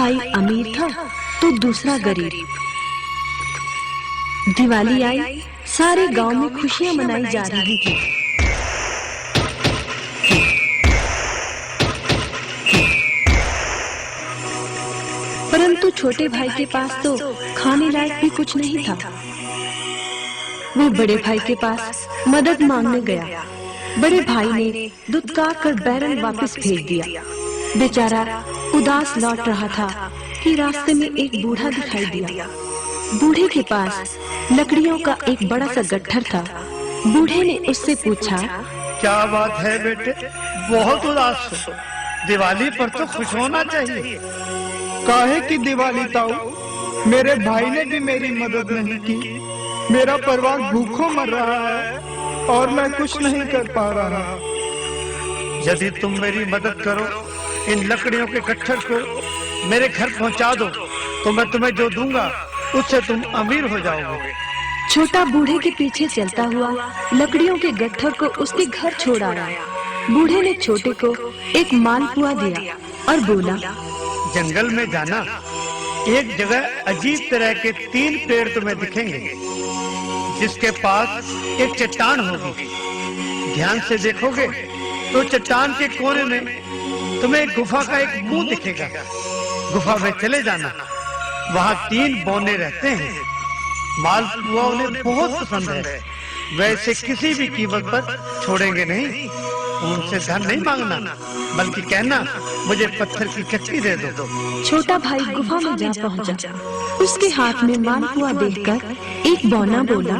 भाई अमीर था तो दूसरा गरीब। दिवाली आई, सारे गांव में खुशियां मनाई जा रही थी। परंतु छोटे भाई के पास तो खाने लायक भी कुछ नहीं था। वो बड़े भाई के पास मदद मांगने गया। बड़े भाई ने दुत्कार कर बैरन वापस भेज दिया। बेचारा उदास लौट रहा था कि रास्ते में एक बूढ़ा दिखाई दिया। बूढ़े के पास लकड़ियों का एक बड़ा सा गट्ठर था। बूढ़े ने उससे पूछा, क्या बात है बेटे, बहुत उदास हो? दिवाली पर तो खुश होना चाहिए। काहे की दिवाली ताऊ, मेरे भाई ने भी मेरी मदद नहीं की। मेरा परिवार भूखों मर रहा है और मैं कुछ नहीं कर पा रहा। यदि तुम मेरी मदद करो, इन लकड़ियों के गट्ठर को मेरे घर पहुंचा दो, तो मैं तुम्हें जो दूंगा उससे तुम अमीर हो जाओगे। छोटा बूढ़े के पीछे चलता हुआ लकड़ियों के गट्ठर को उसके घर छोड़ आया। बूढ़े ने छोटे को एक मालपुआ दिया और बोला, जंगल में जाना, एक जगह अजीब तरह के 3 पेड़ तुम्हें दिखेंगे, जिसके पास एक चट्टान होगी। ध्यान से देखोगे तो चट्टान के कोने में तुम्हें गुफा का एक मुंह दिखेगा। गुफा में चले जाना, वहाँ 3 बौने रहते हैं। मालपुआ उन्हें बहुत पसंद है, वैसे किसी भी कीमत पर छोड़ेंगे नहीं। उनसे धन नहीं मांगना, बल्कि कहना मुझे पत्थर की चक्की दे दो। छोटा भाई गुफा में जा पहुंचा। उसके हाथ में मालपुआ देखकर एक बौना बोला,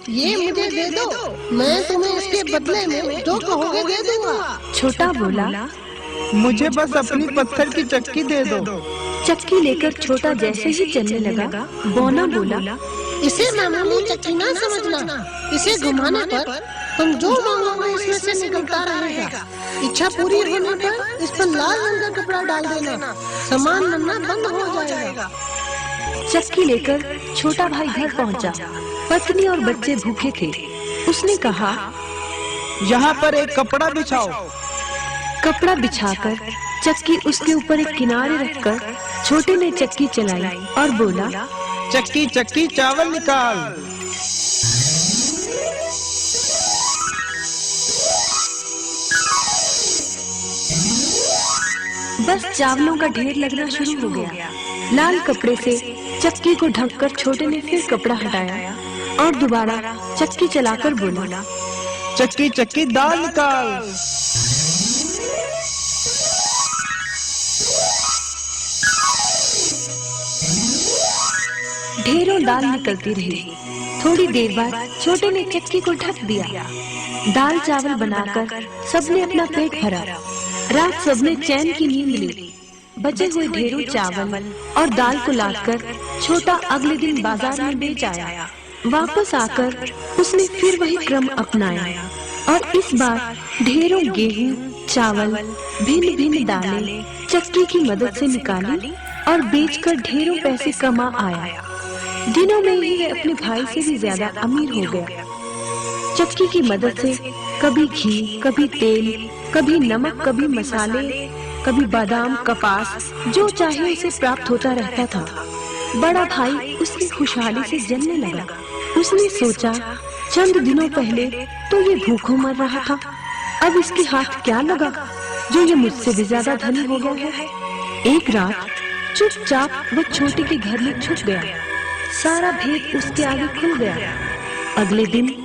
ये मुझे दे दो, मैं तुम्हें इसके बदले में जो कहोगे दे दूंगा। छोटा बोला, मुझे बस अपनी पत्थर की चक्की दे दो। चक्की लेकर छोटा जैसे ही चलने लगा, बौना बोला, इसे मामूली चक्की ना समझना, इसे घुमाने पर तुम जो मांगोगे इसमें से निकलता रहेगा। इच्छा पूरी होने पर इस पर लाल रंग का कपड़ा डाल देना, सामान बनना बंद हो जाएगा। चक्की लेकर छोटा भाई घर पहुंचा। पत्नी और बच्चे भूखे थे। उसने कहा, यहाँ पर एक कपड़ा बिछाओ। कपड़ा बिछाकर चक्की उसके ऊपर एक किनारे रखकर छोटे ने चक्की चलाई और बोला, चक्की चक्की चावल निकाल। बस चावलों का ढेर लगना शुरू हो गया। लाल कपड़े से चक्की को ढककर छोटे ने फिर कपड़ा हटाया और दोबारा चक्की चलाकर बोला, चक्की चक्की दाल निकाल। ढेरों दाल निकलती रही। थोड़ी देर बाद छोटे ने चक्की को ढक दिया। दाल चावल बनाकर सबने अपना पेट भरा। रात सबने चैन की नींद ली। बचे हुए ढेरों चावल और दाल को लाकर छोटा अगले दिन बाजार में बेच आया। वापस आकर उसने फिर वही क्रम अपनाया और इस बार ढेरों गेहूं, चावल, भिन्न भिन्न दालें चक्की की मदद से निकाली और बेचकर ढेरों पैसे कमा आया। दिनों में ही वह अपने भाई से भी ज्यादा अमीर हो गया। चक्की की मदद से कभी घी, कभी तेल, कभी नमक, कभी मसाले, कभी बादाम, कपास, जो चाहे उसे प्राप्त होता रहता था। बड़ा भाई उसकी खुशहाली से जलने लगा। उसने सोचा, चंद दिनों पहले तो ये भूखों मर रहा था, अब इसके हाथ क्या लगा जो ये मुझसे भी ज्यादा धनी हो गया है। एक रात चुपचाप वो छोटे के घर में छुप गया। सारा भेद उसके आगे खुल गया। अगले दिन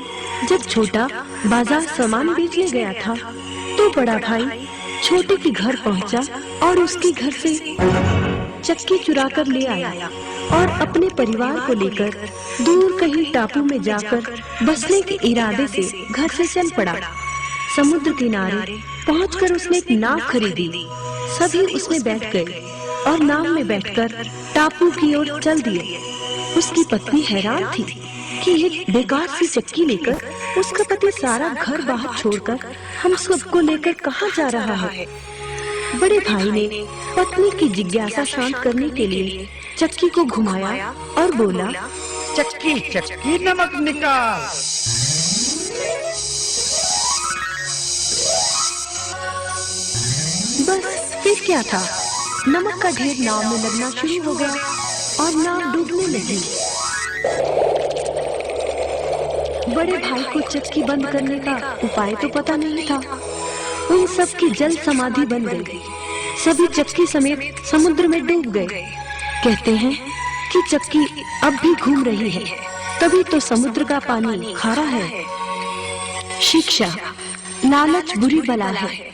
जब छोटा बाजार सामान बेचने गया था, तो बड़ा भाई छोटे के घर पहुंचा और उसके घर से चक्की चुरा कर ले आया और अपने परिवार को लेकर दूर कहीं टापू में जाकर बसने के इरादे से घर से चल पड़ा। समुद्र किनारे पहुंचकर उसने एक नाव खरीदी। सभी उसमें बैठ गए और नाव में बैठकर टापू की ओर चल दिए। उसकी पत्नी हैरान थी कि ये बेकार सी चक्की लेकर उसका पति सारा घर बाहर छोड़कर हम सबको लेकर कहाँ जा रहा है। बड़े भाई ने पत्नी की जिज्ञासा शांत करने के लिए चक्की को घुमाया और बोला, चक्की चक्की नमक निकाल। बस फिर क्या था, नमक का ढेर नाव में लगना शुरू हो गया और नाव डूबने लगी। बड़े भाई को चक्की बंद करने का उपाय तो पता नहीं था। उन सब की जल समाधि बन गई। सभी चक्की समेत समुद्र में डूब गए। कहते हैं कि चक्की अब भी घूम रही है, तभी तो समुद्र का पानी खारा है। शिक्षा, लालच बुरी बला है।